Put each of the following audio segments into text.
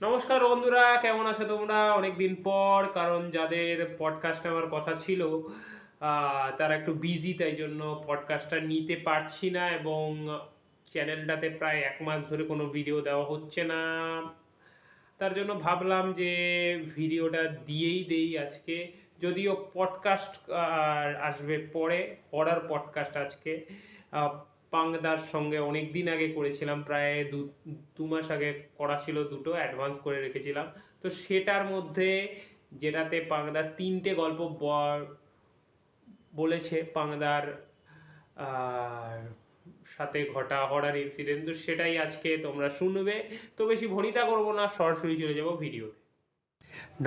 নমস্কার বন্ধুরা, কেমন আছো তোমরা? অনেকদিন পর, কারণ যাদের পডকাস্ট নেওয়ার কথা ছিল তারা একটু বিজি, তাই জন্য পডকাস্টটা নিতে পারছি না এবং চ্যানেলটাতে প্রায় 1 মাস ধরে কোনো ভিডিও দেওয়া হচ্ছে না। তার জন্য ভাবলাম যে ভিডিওটা দিয়েই দেই আজকে, যদিও পডকাস্ট আসবে পরে। হরার পডকাস্ট আজকে আহ, পাংদার সঙ্গে অনেক দিন আগে করেছিলাম, প্রায় দু মাস আগে করা ছিল, দুটো অ্যাডভান্স করে রেখেছিলাম। তো সেটার মধ্যে যেটাতে পাংদার 3টে গল্প বলেছে, পাংদার আর সাথে ঘটা হরার ইনসিডেন্ট, তো সেটাই আজকে তোমরা শুনবে। তো বেশি ভনিতা করবো না, সরাসরি চলে যাবো ভিডিওতে।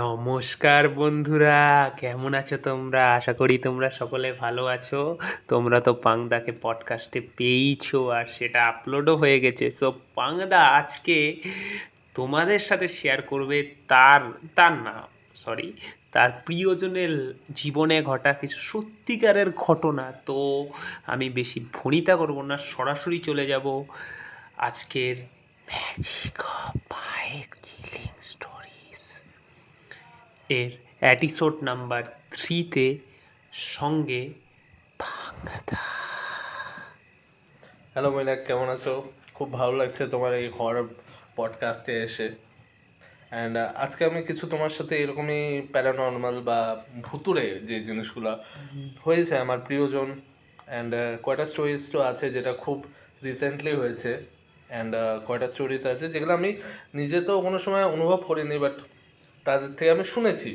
নমস্কার বন্ধুরা, কেমন আছো তোমরা? আশা করি তোমরা সকলে ভালো আছো। তোমরা তো পাংদাকে পডকাস্টে পেয়েইছো আর সেটা আপলোডও হয়ে গেছে। সো পাংদা আজকে তোমাদের সাথে শেয়ার করবে তার তার না সরি তার প্রিয়জনের জীবনে ঘটা কিছু সত্যিকারের ঘটনা। তো আমি বেশি ভনিতা করব না, সরাসরি চলে যাব আজকের magic of bike chilling stories এর এপিসোড নাম্বার 3-তে সঙ্গে পাংদা। হ্যালো মৈনাক, কেমন আছো? খুব ভালো লাগছে তোমার এই হরর পডকাস্টে এসে। অ্যান্ড আজকে আমি কিছু তোমার সাথে এরকমই প্যারানর্মাল বা ভুতুড়ে যে জিনিসগুলো হয়েছে আমার প্রিয়জন, অ্যান্ড কয়টা স্টোরিজ তো আছে যেটা খুব রিসেন্টলি হয়েছে, অ্যান্ড কয়টা স্টোরিজ আছে যেগুলো আমি নিজে তো কোনো সময় অনুভব করিনি, বাট তাদের থেকে আমি শুনেছি।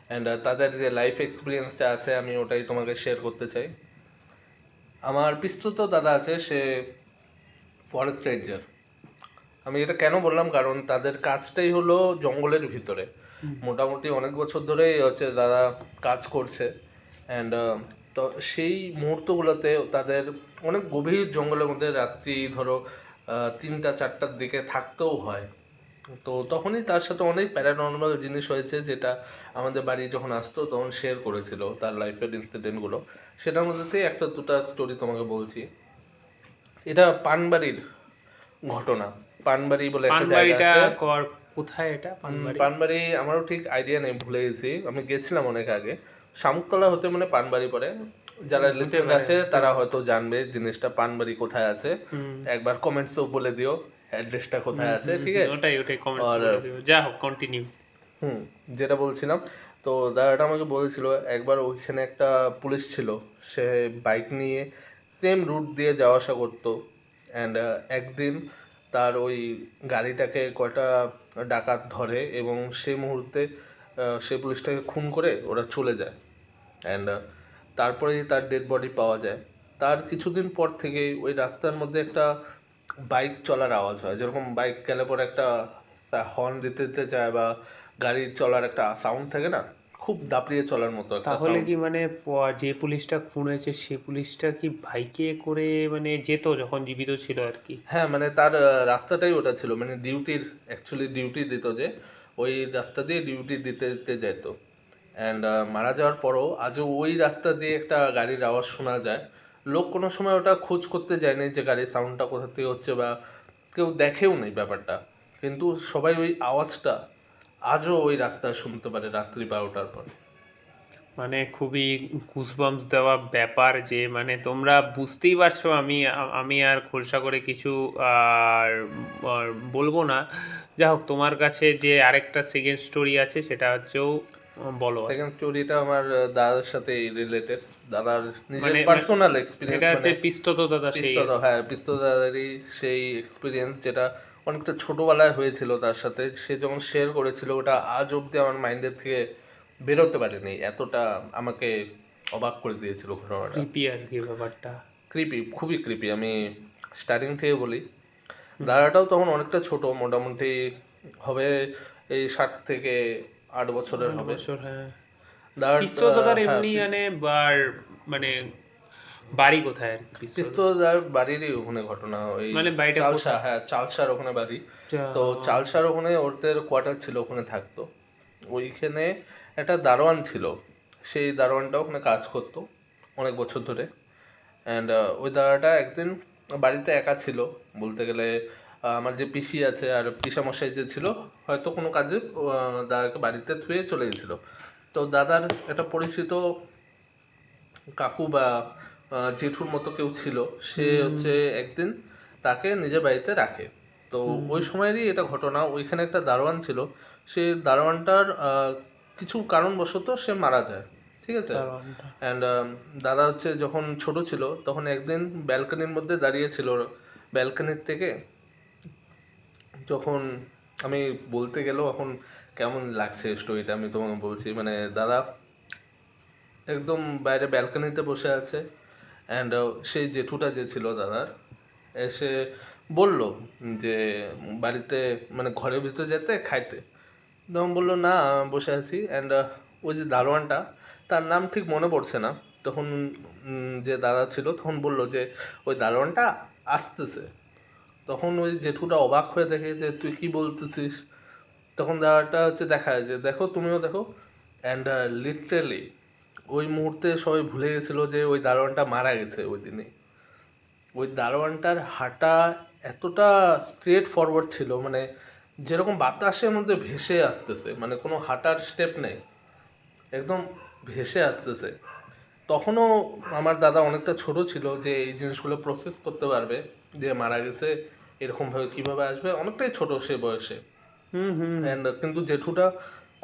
অ্যান্ড তাদের যে লাইফ এক্সপিরিয়েন্সটা আছে আমি ওটাই তোমাকে শেয়ার করতে চাই। আমার পিস্তুত দাদা আছে, সে ফরেস্ট রেঞ্জার। আমি এটা কেন বললাম, কারণ তাদের কাজটাই হলো জঙ্গলের ভিতরে। মোটামুটি অনেক বছর ধরেই হচ্ছে দাদা কাজ করছে। অ্যান্ড তো সেই মুহূর্তগুলোতে তাদের অনেক গভীর জঙ্গলের মধ্যে রাত্রি ধরো 3টা 4টার দিকে থাকতেও হয়। তো তখনই তার সাথে অনেক প্যারানর্মাল জিনিস হয়েছে, যেটা আমাদের বাড়ি যখন আসতো তখন শেয়ার করেছিল তার লাইফের ইনসিডেন্টগুলো। সেটার মধ্যে একটা দুটা স্টোরি তোমাকে বলছি। এটা পানবাড়ির ঘটনা। পানবাড়ি বলে একটা জায়গা পানবাড়িটা আছে। কোথায়? এটা পানবাড়ি? পানবাড়ি আমারও ঠিক আইডিয়া নেই, ভুলে গেছি, আমি গেছিলাম অনেক আগে। শামুকতলা হতে মানে পানবাড়ি পড়ে। যারা হতে লিসেনার পারে, আছে হতে তারা পারে। হয়তো জানবে জিনিসটা পানবাড়ি কোথায় আছে। একবার কমেন্টসও বলে দিও অ্যাড্রেসটা কোথায় আছে, ঠিক আছে? ওটাই কমেন্টস আর বলে দিও। যা হোক, কন্টিনিউ। হুম, যেটা বলছিলাম, তো দাদাটা আমাকে বলেছিল একবার ওইখানে একটা পুলিশ ছিল, সে বাইক নিয়ে সেম রুট দিয়ে যাওয়া আসা করতো। অ্যান্ড একদিন তার ওই গাড়িটাকে কয়টা ডাকাত ধরে এবং সেই মুহূর্তে সে পুলিশটাকে খুন করে ওরা চলে যায়। অ্যান্ড তারপরেই তার ডেড বডি পাওয়া যায়। তার কিছুদিন পর থেকেই ওই রাস্তার মধ্যে একটা বাইক চলার আওয়াজ হয়, যেরকম বাইক গেলে পরে একটা হর্ন দিতে দিতে যায়, বা গাড়ি চলার একটা সাউন্ড থাকে না, খুব দাপড়িয়ে চলার মতো একটা তাহলে সাউন্ড। কি মানে যে পুলিশটা খুন হয়েছে সে পুলিশটা কি বাইকে করে মানে যেত যখন জীবিত ছিল আর কি? হ্যাঁ, মানে তার রাস্তাটাই ওটা ছিল, মানে ডিউটির, অ্যাকচুয়ালি ডিউটি দিত যে, ওই রাস্তা দিয়ে ডিউটি দিতে দিতে যেত। অ্যান্ড মারা যাওয়ার পরও আজও ওই রাস্তা দিয়ে একটা গাড়ির আওয়াজ শোনা যায়। লোক কোনো সময় ওটা খোঁজ করতে যায়নি যে গাড়ির সাউন্ডটা কোথা থেকে হচ্ছে, বা কেউ দেখেও নেই ব্যাপারটা, কিন্তু সবাই ওই আওয়াজটা আজও ওই রাস্তায় শুনতে পারে রাত্রি 12টার পর। মানে খুবই গুজবাম্পস দেওয়া ব্যাপার, যে মানে তোমরা বুঝতেই পারছো। আমি আর খোলসা করে কিছু আর আর বলবো না। যা হোক, তোমার কাছে যে আরেকটা সেকেন্ড স্টোরি আছে সেটা হচ্ছেও বলো আর সেকেন্ড কি। স্টোরিটা আমার দাদার সাথে রিলেটেড। দাদার নিজের মানে পার্সোনাল এক্সপিরিয়েন্স, এটা মানে হচ্ছে পিস্তত দাদা সেই আর পিস্তল, কি। হ্যাঁ পিস্তল দাদারই সেই এক্সপিরিয়েন্স, যেটা অনেকটা ছোটোবেলায় হয়েছিল তার সাথে। সে যখন শেয়ার করেছিল ওটা আজ অবধি আমার মাইন্ডের থেকে বেরোতে পারেনি, এতটা আমাকে অবাক করে দিয়েছিল ঘটনাটা। ক্রিপি আর কি ব্যাপারটা। ক্রিপি, খুবই ক্রিপি। আমি স্টার্টিং থেকে বলি, দাদাটাও তখন অনেকটা ছোট, মোটামুটি হবে এই 7 থেকে 8 বছরের 8 হবে। বছর, হ্যাঁ। দাদা, পিস্তত দাদার হ্যাঁ এমনি মানে মানে বাড়ি কোথায় আর কি পিস্তত? পিস্তলদার বাড়িরই ওখানে ঘটনা, ওই মানে বাড়িটা চালসা, কোথায়? হ্যাঁ চালসার ওখানে বাড়ি। যা- তো চালসার ওখানে ওদের কোয়ার্টার ছিল, ওখানে থাকতো। ওইখানে একটা দারোয়ান ছিল, সেই দারোয়ানটা ওখানে কাজ করতো অনেক বছর ধরে। অ্যান্ড ওই দাদাটা একদিন বাড়িতে একা ছিল বলতে গেলে। আমার যে পিসি আছে আর পিসামশাই যে ছিল হয়তো কোনো কাজে দাদাকে বাড়িতে থুয়ে চলে গেছিলো। তো দাদার একটা পরিচিত কাকু বা জেঠুর মতো কেউ ছিল, সে হচ্ছে একদিন তাকে নিজের বাড়িতে রাখে। তো ওই সময়েরই এটা ঘটনা, ওইখানে একটা দারোয়ান ছিল, সে দারোয়ানটার কিছু কারণবশত সে মারা যায়, ঠিক আছে। অ্যান্ড দাদা হচ্ছে যখন ছোট ছিল তখন একদিন ব্যালকনির মধ্যে দাঁড়িয়ে ছিল, ব্যালকনির থেকে যখন আমি বলতে গেলেও এখন কেমন লাগছে স্টোরিটা, আমি তোমাকে বলছি। মানে দাদা একদম বাইরে ব্যালকনিতে বসে আছে, অ্যান্ড সেই জেঠুটা যে ছিল দাদার এসে বলল যে বাড়িতে মানে ঘরের ভিতরে যেতে খাইতে। তখন বললো না বসে আছি। অ্যান্ড ওই যে দারোয়ানটা, তার নাম ঠিক মনে পড়ছে না, তখন যে দাদা ছিল তখন বললো যে ওই দারোয়ানটা আসতেছে। তখন ওই জেঠুটা অবাক হয়ে দেখে যে তুই কি বলতেছিস। তখন দাদাটা হচ্ছে দেখায় যে দেখো তুমিও দেখো। অ্যান্ড লিটারেলি ওই মুহূর্তে সবাই ভুলে গেছিলো যে ওই দারোয়ানটা মারা গেছে ওই দিনে। ওই দারোয়ানটার হাঁটা এতটা স্ট্রেট ফরওয়ার্ড ছিল, মানে যেরকম বাতাসের মধ্যে ভেসে আসতেছে, মানে কোনো হাঁটার স্টেপ নেই, একদম ভেসে আসতেছে। তখনও আমার দাদা অনেকটা ছোট ছিল যে এই জিনিসগুলো প্রসেস করতে পারবে যে মারা গেছে এরকমভাবে কীভাবে আসবে, অনেকটাই ছোট সে বয়সে। অ্যান্ড কিন্তু জেঠুটা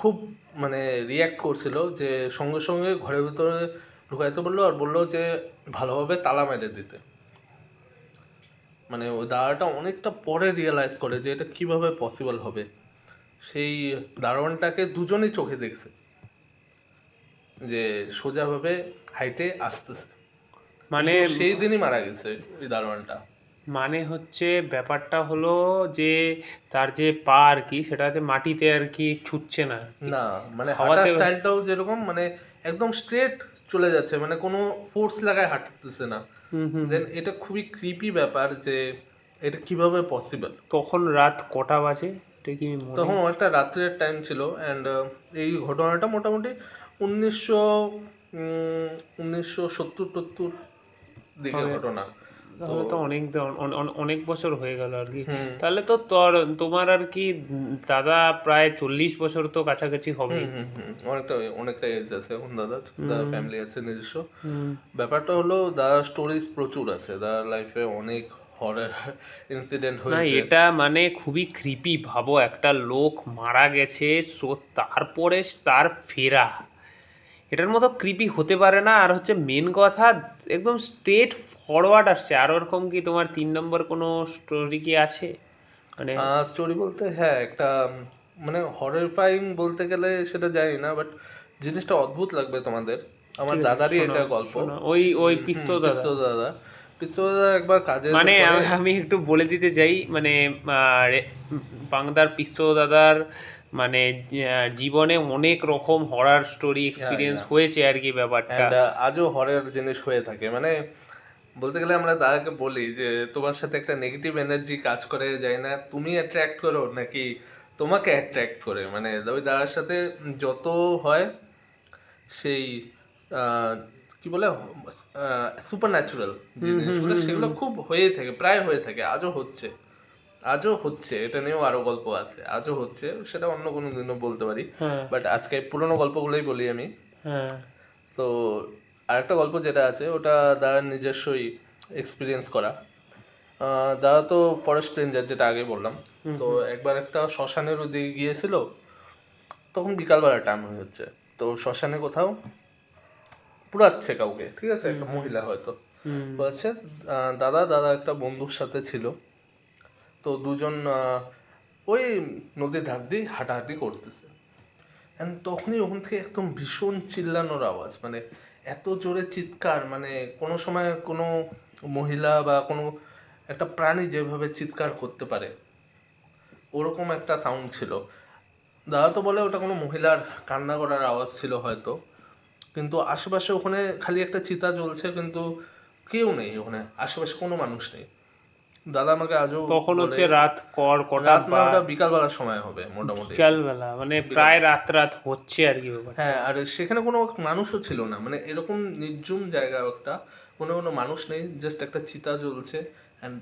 খুব মানে রিয়্যাক্ট করছিল, যে সঙ্গে সঙ্গে ঘরের ভিতরে ঢুকাইতে বললো আর বললো যে ভালোভাবে তালা মেরে দিতে। মানে ওই দাদাটা অনেকটা পরে রিয়েলাইজ করে যে এটা কিভাবে পসিবল হবে। সেই দারোয়ানটাকে দুজনেই চোখে দেখছে যে সোজাভাবে হাইটে আসতেছে, মানে সেই দিনই মারা গেছে ওই দারোয়ানটা। মানে হচ্ছে ব্যাপারটা হলো যে তার যে পা আর কি সেটা হচ্ছে মাটিতে আর কি ছুটছে না, না মানে হাঁটার স্টাইলটাও যেরকম মানে একদম স্ট্রেট চলে যাচ্ছে, মানে কোনো ফোর্স লাগায় হাঁটতেছে না। দেন এটা খুবই ক্রিপি ব্যাপার যে এটা কিভাবে পসিবল। তখন রাত কটা বাজে এটা কি তখন একটা রাত্রের টাইম ছিল। অ্যান্ড এই ঘটনাটা মোটামুটি 1970-70 দিকে ঘটনা। তাহলে তো অনেক বছর হয়ে গেল আর কি। তাহলে তো তোমার আর কি দাদা প্রায় 40 বছর তো কাছাকাছি হবে। অনেকটা এজ আছে এখন দাদার ফ্যামিলি আছে নিজস্ব। ব্যাপারটা হলো দাদার স্টোরিজ প্রচুর আছে, দাদার লাইফে অনেক হরর ইনসিডেন্ট হয়েছে। না এটা মানে খুবই ক্রিপি, ভাবো একটা লোক মারা গেছে তারপরে তার ফেরা, এটার মতো ক্রিপি হতে পারে না। আর হচ্ছে মেন কথা একদম স্ট্রেট ফরওয়ার্ড আসছে। আর ওরকম কি তোমার 3 নম্বর কোনো স্টোরি কি আছে? মানে স্টোরি বলতে হ্যাঁ একটা মানে হররিফাইং বলতে গেলে সেটা জানি না, বাট জিনিসটা অদ্ভুত লাগবে তোমাদের। আমার দাদারই এটা গল্প। ওই পিস্তো দাদা একবার কাজে মানে আমি একটু বলে দিতে চাই, মানে বাংলার পিস্তো দাদার মানে জীবনে অনেক রকম হরর স্টোরি এক্সপিরিয়েন্স হয়েছে আর কি ব্যাপারটা। আজও হরর জিনিস হয়ে থাকে। মানে বলতে গেলে আমরা দাদাকে বলি যে তোমার সাথে একটা নেগেটিভ এনার্জি কাজ করে যায় না, তুমি অ্যাট্রাক্ট করো নাকি তোমাকে অ্যাট্রাক্ট করে। মানে ওই দাদার সাথে যত হয় সেই কি বলে সুপার ন্যাচুরাল জিনিসগুলো সেগুলো খুব হয়ে থাকে, প্রায় হয়ে থাকে, আজও হচ্ছে। এটা নিয়েও আরো গল্প আছে, আজও হচ্ছে, সেটা অন্য কোনো দিনও বলতে পারি, বাট আজকে পুরোনো গল্পগুলোই বলি আমি। তো আরেকটা গল্প যেটা আছে ওটা দাদার নিজস্বই এক্সপিরিয়েন্স করা। দাদা তো ফরেস্ট রেঞ্জার, যেটা আগে বললাম। তো একবার একটা শ্মশানের ওদিকে গিয়েছিল, তখন বিকালবেলা টাইম হয়ে যাচ্ছে, তো শ্মশানে কোথাও পুরাচ্ছে কাউকে, ঠিক আছে, একটা মহিলা হয়তো বলছে। দাদা একটা বন্ধুর সাথে ছিল, তো দুজন ওই নদীর ধার দিয়ে হাঁটাহাঁটি করতেছে। তখনই ওখান থেকে একদম ভীষণ চিল্লানোর আওয়াজ, মানে এত জোরে চিৎকার, মানে কোনো সময় কোনো মহিলা বা কোনো একটা প্রাণী যেভাবে চিৎকার করতে পারে ওরকম একটা সাউন্ড ছিল। দাদা তো বলে ওটা কোনো মহিলার কান্না করার আওয়াজ ছিল হয়তো, কিন্তু আশেপাশে ওখানে খালি একটা চিতা জ্বলছে, কিন্তু কেউ নেই ওখানে, আশেপাশে কোনো মানুষ নেই। দাদা আমাকে আজও তখন হচ্ছে রাত বিকালবেলার সময় হবে, মোটামুটি বিকালবেলা, মানে প্রায় রাত হচ্ছে আর কি। হ্যাঁ, আর সেখানে কোনো মানুষও ছিল না, মানে এরকম নির্জুম জায়গা একটা, কোনো মানুষ নেই, জাস্ট একটা চিতা জ্বলছে। অ্যান্ড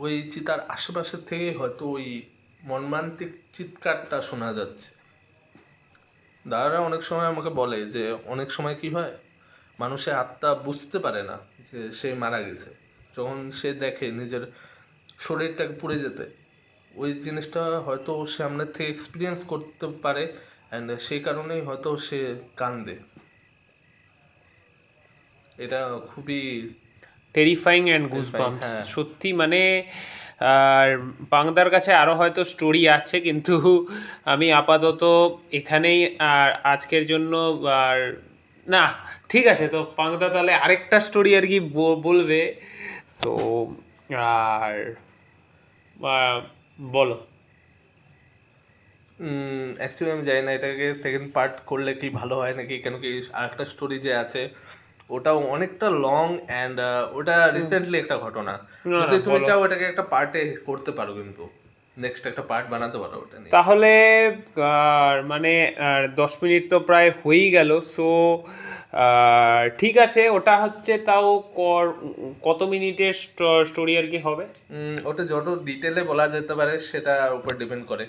ওই চিতার আশেপাশে থেকে হয়তো ওই মর্মান্তিক চিৎকারটা শোনা যাচ্ছে। দাদারা অনেক সময় আমাকে বলে যে অনেক সময় কি হয়, মানুষের আত্মা বুঝতে পারে না যে সে মারা গেছে, যখন সে দেখে নিজের শরীরটাকে পুড়ে যেতে, ওই জিনিসটা হয়তো সে সামনের থেকে এক্সপিরিয়েন্স করতে পারে, অ্যান্ড সেই কারণেই হয়তো সে কান্দে। এটা খুবই টেরিফাইং অ্যান্ড Terrifying, গুজবাম্পস হ্যাঁ। সত্যি, মানে আর পাংদার কাছে আরও হয়তো স্টোরি আছে, কিন্তু আমি আপাতত এখানেই আর আজকের জন্য আর না, ঠিক আছে। তো পাংদা তাহলে আরেকটা স্টোরি আর কি বলবে। সো আর বলো। অ্যাকচুয়ালি আমি জানি না এটাকে সেকেন্ড পার্ট করলে কি ভালো হয় নাকি, কেন কি আরেকটা স্টোরি যে আছে ওটাও অনেকটা লং, অ্যান্ড ওটা রিসেন্টলি একটা ঘটনা। না, যদি তুমি বলো। চাও ওটাকে একটা পার্টে করতে পারো, কিন্তু নেক্সট একটা পার্ট বানাতে পারো ওটা নিয়ে। তাহলে মানে 10 মিনিট তো প্রায় হয়েই গেল। সো ঠিক আছে, ওটা হচ্ছে তাও কত মিনিটের স্টোরি আর কি হবে? ওটা যত ডিটেলে বলা যেতে পারে সেটার উপর ডিপেন্ড করে,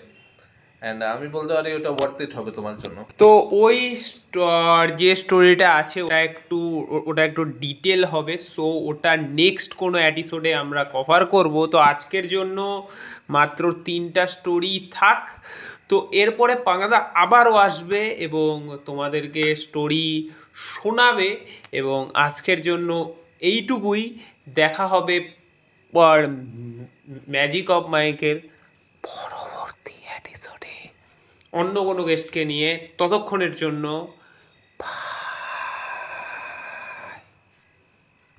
অ্যান্ড আমি বলতে পারি ওটা ওয়ার্থ ইট হবে তোমার জন্য। তো ওই যে স্টোরিটা আছে ওটা একটু ডিটেল হবে। সো ওটা নেক্সট কোনো এপিসোডে আমরা কভার করব। তো আজকের জন্য মাত্র 3টা স্টোরি থাক। তো এরপরে পাঙ্গাদা আবারও আসবে এবং তোমাদেরকে স্টোরি শোনাবে। এবং আজকের জন্য এইটুকুই। দেখা হবে ম্যাজিক অফ মাইকের পরবর্তী এপিসোডে অন্য কোনো গেস্টকে নিয়ে। ততক্ষণের জন্য